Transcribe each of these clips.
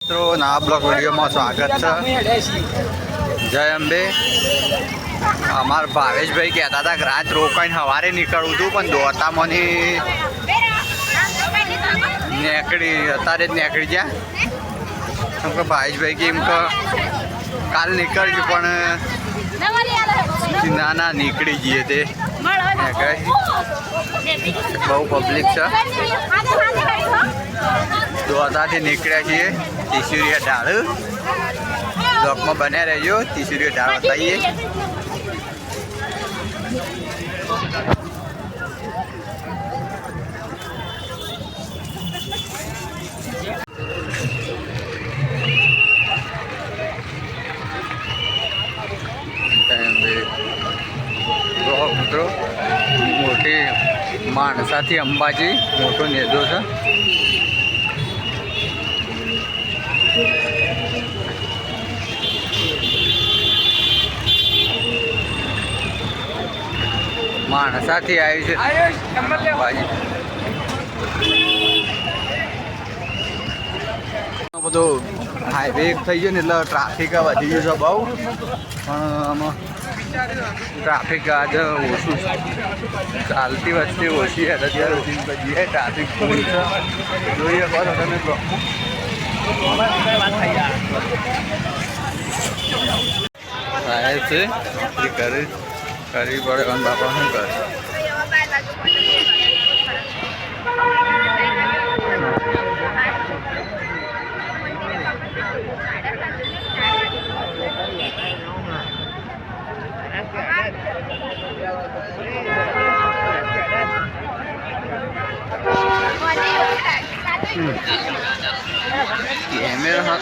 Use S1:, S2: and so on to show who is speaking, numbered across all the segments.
S1: મિત્રો નવા બ્લોગ વિડીયોમાં સ્વાગત છે। જય અંબે। અમારા ભાવેશભાઈ કહેતા હતા કે રાત રોકાઈને સવારે નીકળવું હતું, પણ દોડતામાં નીકળી અત્યારે જ નીકળી ગયા। કેમ કે ભાવેશભાઈ કે એમ કે કાલ નીકળજો, પણ ના ના નીકળી જઈએ તે બહુ પબ્લિક છે। દોડતાથી નીકળ્યા છીએ તીસુરીયા ઢાળ। બ્લોકમાં બન્યા રહેજો, તીસુરીયા ઢાળ બતાવીએ। મિત્રો મોટી માણસાથી અંબાજી મોટો નેજો છે। માણસાથી આવ્યું છે અંબાજી। બધું હાઈવે થઈ ગયો ને એટલે ટ્રાફિક વધી ગયું છે બહુ, પણ આમાં ટ્રાફિક આજે ઓછું છે। ચાલતી વસ્તી ઓછી છે, અત્યારે જઈએ ટ્રાફિક ફૂલ છે। જોઈએ કરો તમે સાહેબ છે કરવી પડે, અને બાપા શું કરે? कैमरा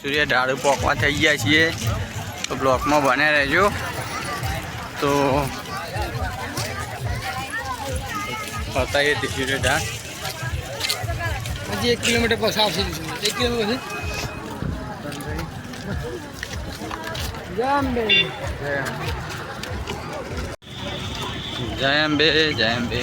S1: सूर्य ढाड़ पोकवा थी गया छे, तो ब्लॉक में बने रहो। तो बताइए सूर्य ढाड़
S2: 1 किलोमीटर पास आवशे। 1 किलोमीटर
S1: जय अंबे जय अंबे।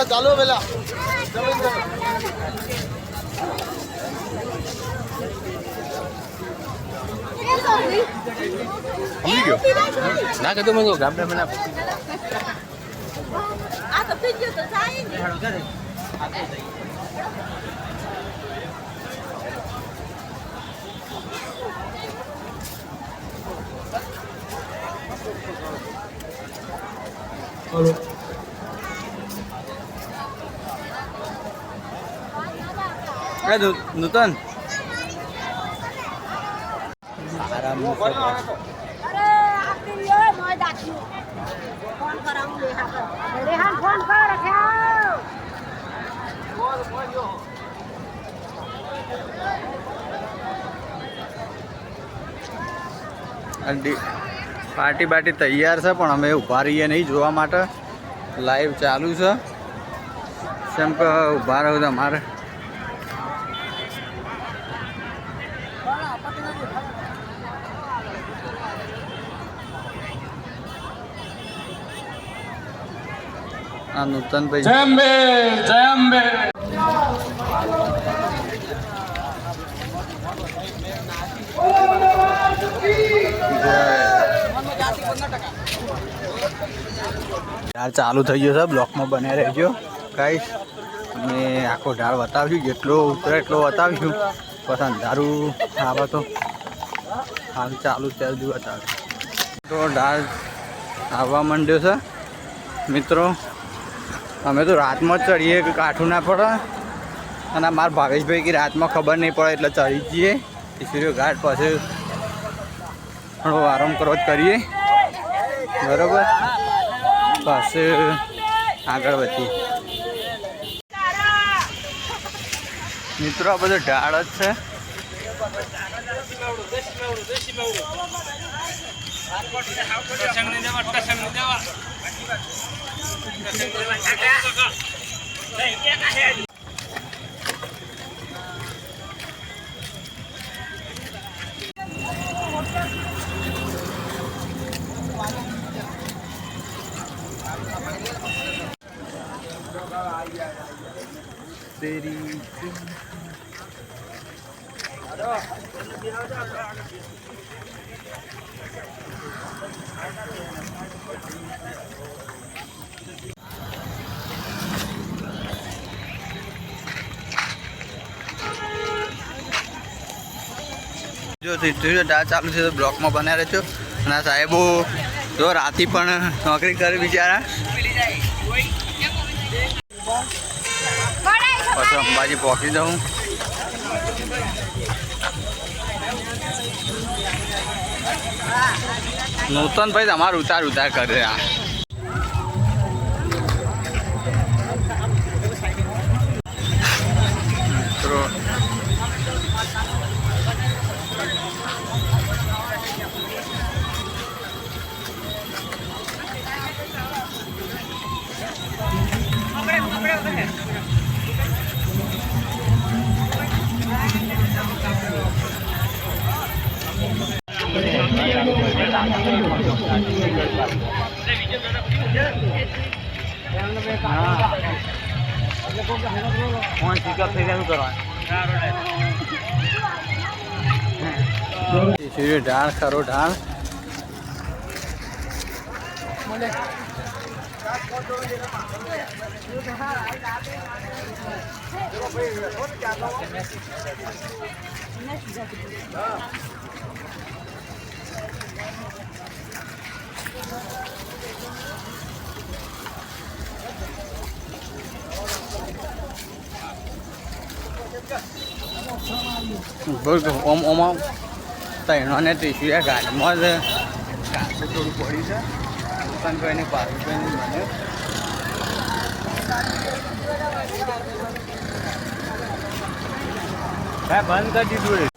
S2: ચાલો પેલા ના કીધું મને ગામડે મને આ તો પીજો તો જાય ને हेलो
S1: नूतन
S3: फोन कराऊं रेहान फोन कर रखा
S1: पार्टी बाटी तैयार है, पण अमे उभा रहीए नहीं जोवा माटे। लाइव चालू है, सेम के उभा रहो तो अमारे नूतन भाई
S2: जय अंबे जय अंबे।
S1: ढाल चालू थई गयो छे, ब्लॉक में बने रहो गाइस। अमे आखो ढाल बताव्युं, जेटलो उतरे એટલો बताव्युं, पसंद अंधारू आवे तो હાલ ચાલુ છે હજુ અત્યારે તો ઢાળ આવવા માંડ્યો છે મિત્રો. અમે તો રાતમાં જ ચડીએ કે કાઠું ના પડે, અને મારા ભાવેશભાઈ કે રાતમાં ખબર નહીં પડે એટલે ચડી જઈએ ઈશ્વરીય ઘાટ. પછી થોડો આરામ કરવો જ કરીએ બરાબર, પછી આગળ વધીએ મિત્રો. આ બધું ઢાળ જ છે. તેરી જો સીધું ચાલુ છે તો બ્લોકમાં બનાવી રહ્યો છો. અને સાહેબો જો રાતી પણ નોકરી કરે બિચારા. પછી અંબાજી પહોંચી દઉં. નૂતનભાઈ તમારું ઉતાર કરે આ. ઢાળ ખરો ઢાળ. ઓમાં તૈણોને ત્રીસું ગાડીમાં જ કાચું થોડું પડ્યું છે. દુકાનભાઈને પારુભાઈને મને બંધ કરી દીધું.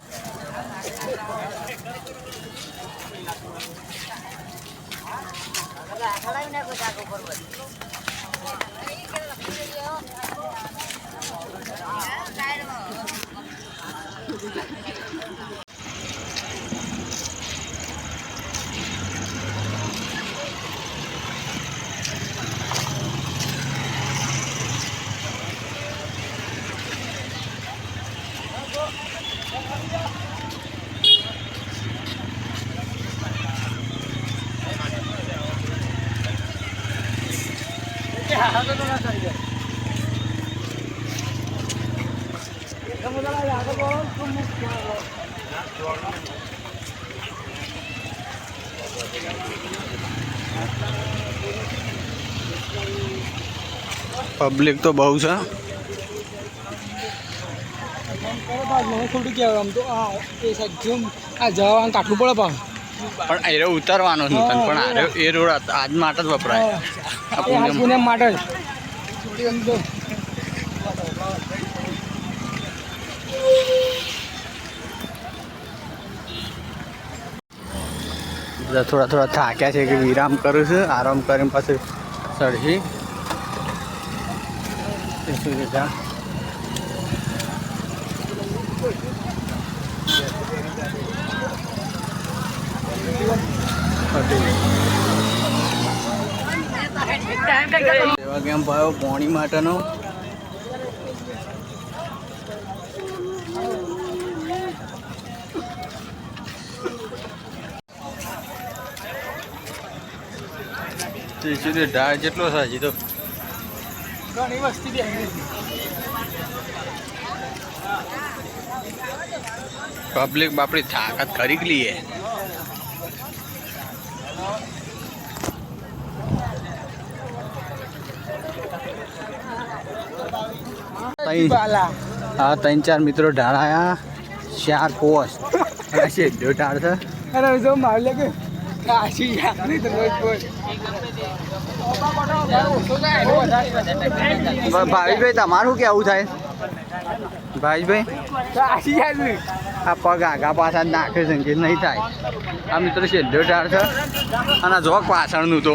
S1: પબ્લિક તો બહુ છે.
S2: જવાનું કાટલું પડે
S1: પણ એ ઉતરવાનો જ નતો, પણ એ રોડ આજ માટે જ વપરાય
S2: માટે
S1: થોડા થાક્યા છે કે વિરામ કરું છું. આરામ કરીને પાછું ચડશી. સેવા કેમ્પ આવ્યો પોણી માટેનો. ઢાળ જેટલો છે હજી તો. પબ્લિક બાપડી થાકત કરી લઈએ. હા 3-4 મિત્રો ઢાળાયા 4 પોસ અને શેઢ્યો ઢાળ છે.
S2: અરે જો મારે કે કાશી યાર નહીં તો રોજ રોજ
S1: ભાવેશભાઈ તમારું કેવું થાય ભાવેશભાઈ?
S2: કાશી યાર નહીં
S1: આ પગ આગા પાછા નાખે છે કે નહીં થાય. આ મિત્રો શેઢ્યો ઢાળ છે અને જોક પાછળનું તો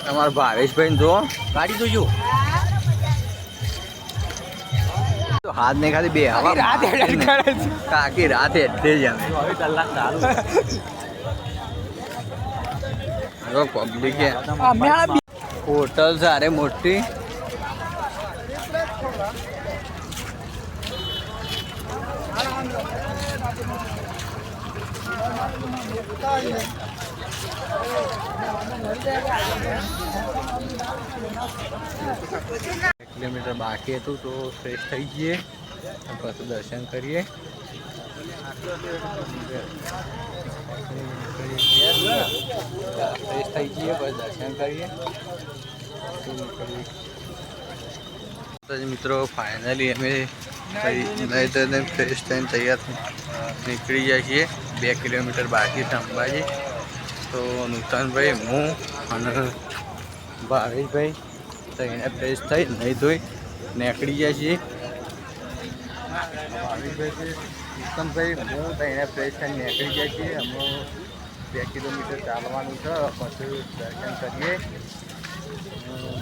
S1: તમારા ભાવેશભાઈ જો ગાડી જોજો હાથ ને ખાલી બે હવા
S2: રાત હેડ કરે છે.
S1: કાકી રાત હેઠે જ આવે પબ્લિક
S2: અમે આ
S1: હોટલ સારે મોટી કિલોમીટર બાકી હતું તો ફ્રેશ થઈ જઈએ પછી દર્શન કરીએ. ફ્રેશ થઈ જઈએ પછી દર્શન કરીએ. તો મિત્રો ફાઇનલી અમે ફ્રેશ થઈને તૈયાર નીકળી જાય છીએ. 2 કિલોમીટર બાકી છે અંબાજી. તો નૂતનભાઈ હું અને ભાવેશભાઈ તો એને ફ્રેશ થઈ નહીં ધોઈ નીકળી જાય છીએ. ભાવેશભાઈ નૂતનભાઈ હું તો એને ફ્રેશ થઈને નીકળી જાય છીએ. અમે 2 કિલોમીટર ચાલવાનું છે પછી દર્શન કરીએ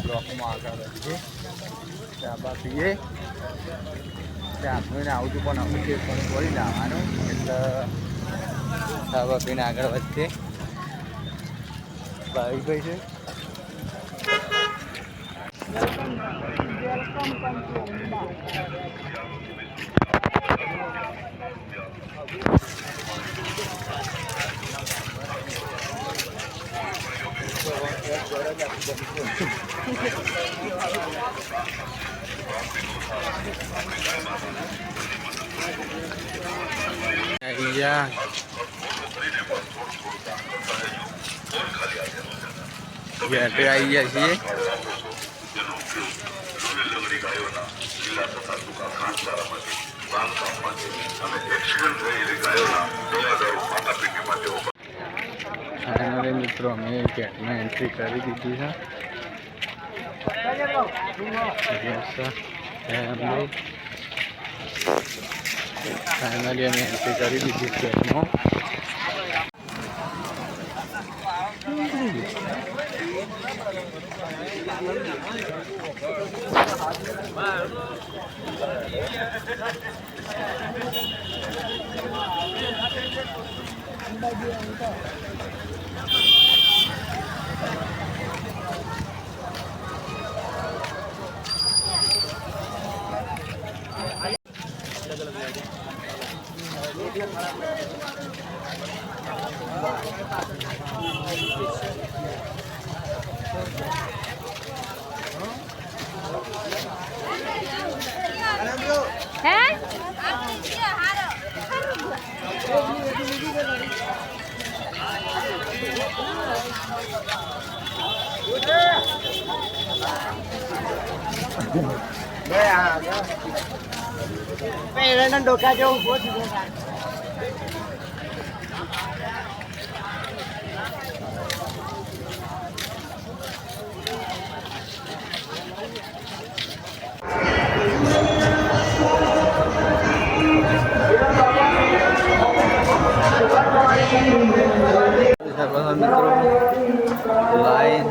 S1: બ્લોકમાં આગળ વધીએ ચાબા પીએ ત્યાં આવું છું પણ અમુક પણ વળી લાવવાનું એટલે ચાબા પીને આગળ વધીએ. ભાવેશભાઈ છે ઘેટે આવી ગયા છીએ. ફાઇનલી મિત્રો અમે ગેટમાં એન્ટ્રી કરી દીધી છે. ફાઇનલી અમે એન્ટ્રી કરી દીધી ગેટમાં.
S2: ડોકા જેવું ઉભો છે.
S1: મિત્રો લાઈન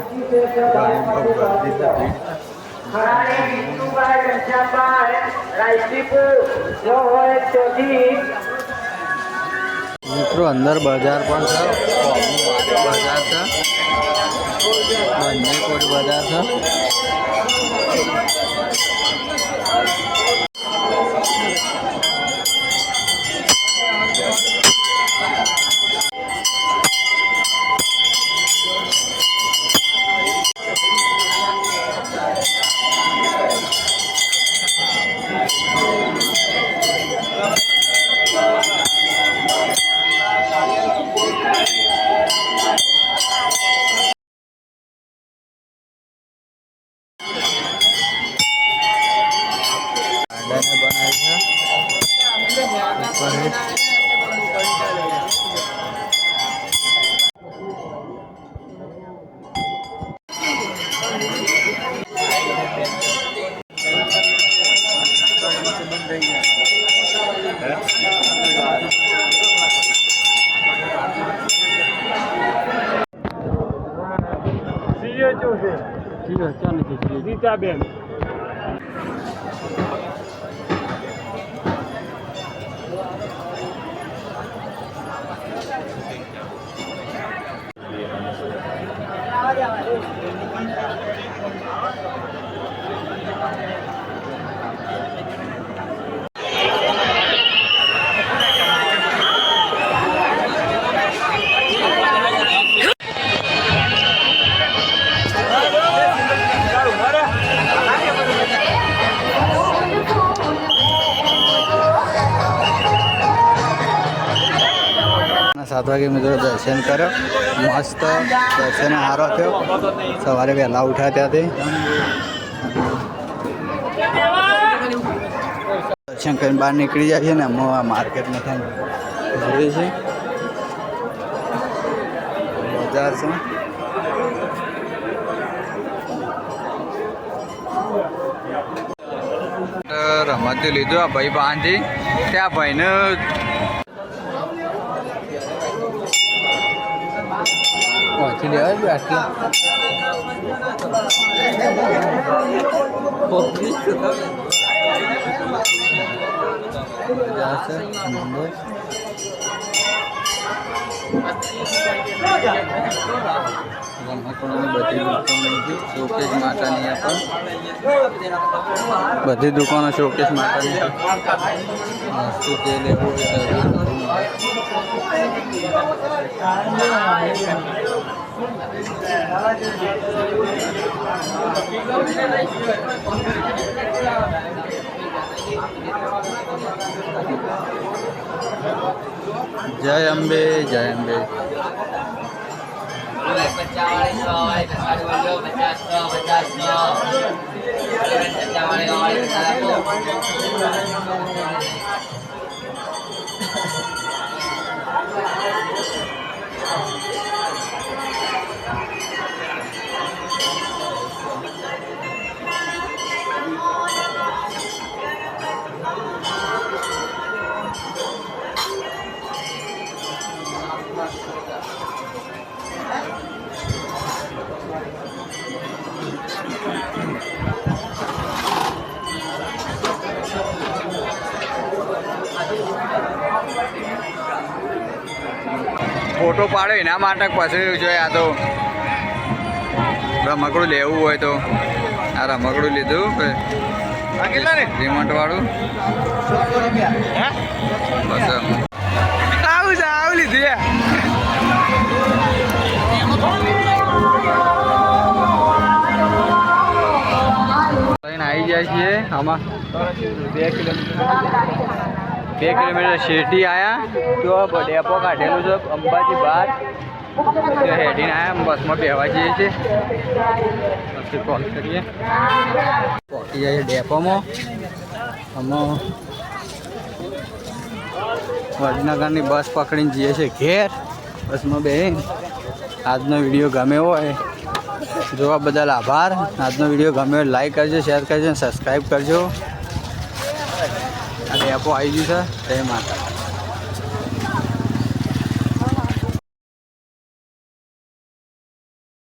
S1: મિત્રો અંદર બજાર પણ છે. બજાર છે બંને કોઈ બજાર છે.
S2: રીતાબેન
S1: સાત વાગે મિત્રો દર્શન કર્યો મસ્ત દર્શન સારો થયો સવારે વહેલા ઉઠ્યા ત્યાંથી દર્શન કરીને બહાર નીકળી જાય છે ને અમે આ માર્કેટમાં થઈને જોઈએ છે બજાર છે રમતી લીધું આ ભાઈ પાસેથી ત્યાં ભાઈને પહોંચી લેવાય બી આટલા શોકેસ માતાની બધી દુકાનો શોકેસ માતાની વસ્તુ જે લેવું જય અંબે જય અંબે ફોટો પાડો એના માટે પછી જોઈએ આ તો રમકડું લેવું હોય તો આ રમકડું લીધું રિમોટ વાળું બસ આવું છે આવું લીધું આવી જાય છીએ આમાં 2 કિલોમીટર શેરડી આવ્યા તો ડેપો કાઢેલું છે અંબાજી બહાર હેડીને આવ્યા બસમાં બેસવા જઈએ છીએ પછી કોલ કરીએ પહોંચી જઈએ ડેપોમાં અમે વડનગરની બસ પકડીને જઈએ છીએ ઘેર બસમાં બેસીને આજનો વિડીયો ગમે હોય જોવા બદલ આભાર આજનો વિડીયો ગમે હોય લાઈક કરજો શેર કરજો સબસ્ક્રાઈબ કરજો આ ડેપો આવી ગયું છે જય માતા